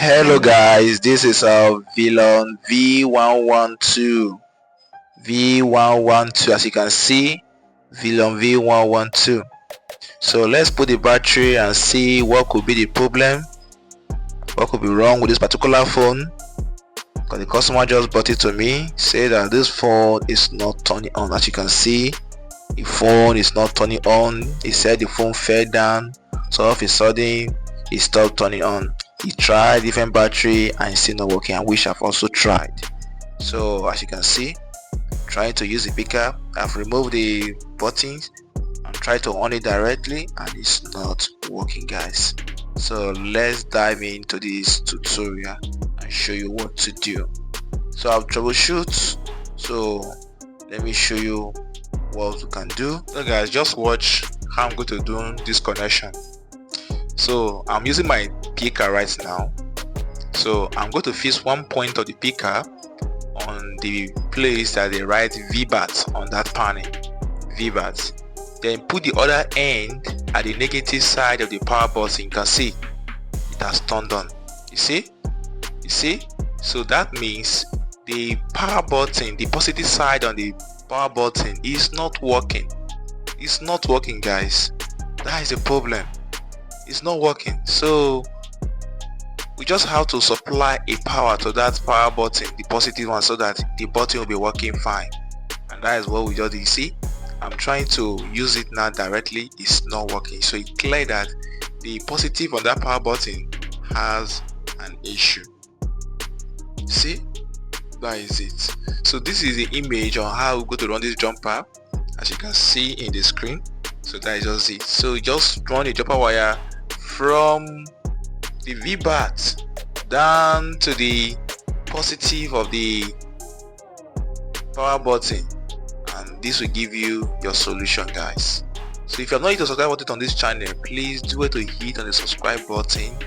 Hello guys, this is our Villaon V112 as you can see, Villaon V112. So let's put the battery and see what could be the problem, what could be wrong with this particular phone, because the customer just bought it to me, say that this phone is not turning on. As you can see, the phone is not turning on. He said the phone fell down, so all of a sudden it stopped turning on. He tried different battery and it's still not working, and which I've also tried. So as you can see, trying to use the picker, I've removed the buttons and tried to on it directly and it's not working guys. So let's dive into this tutorial and show you what to do. So I've troubleshoot, so let me show you what we can do. So guys, just watch how I'm going to do this connection. So I'm using my picker right now, so I'm going to fix one point of the picker on the place that they write VBAT on that panel, VBAT. Then put the other end at the negative side of the power button. You can see it has turned on. You see, so that means the power button, the positive side on the power button is not working. It's not working guys. That is the problem. It's not working. So we just have to supply a power to that power button, the positive one, so that the button will be working fine. And that is what we just did. See, I'm trying to use it now directly. It's not working. So it's clear that the positive on that power button has an issue. See, that is it. So this is the image on how we go to run this jumper, as you can see in the screen. So that is just it. So just run a jumper wire from the VBAT down to the positive of the power button, and this will give you your solution guys. So if you are not hit the subscribe button on this channel, please do it to hit on the subscribe button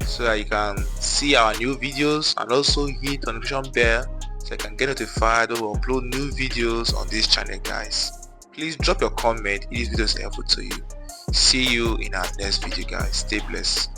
so that you can see our new videos, and also hit the notification bell so you can get notified when we upload new videos on this channel guys. Please drop your comment if this video is helpful to you. See you in our next video guys. Stay blessed.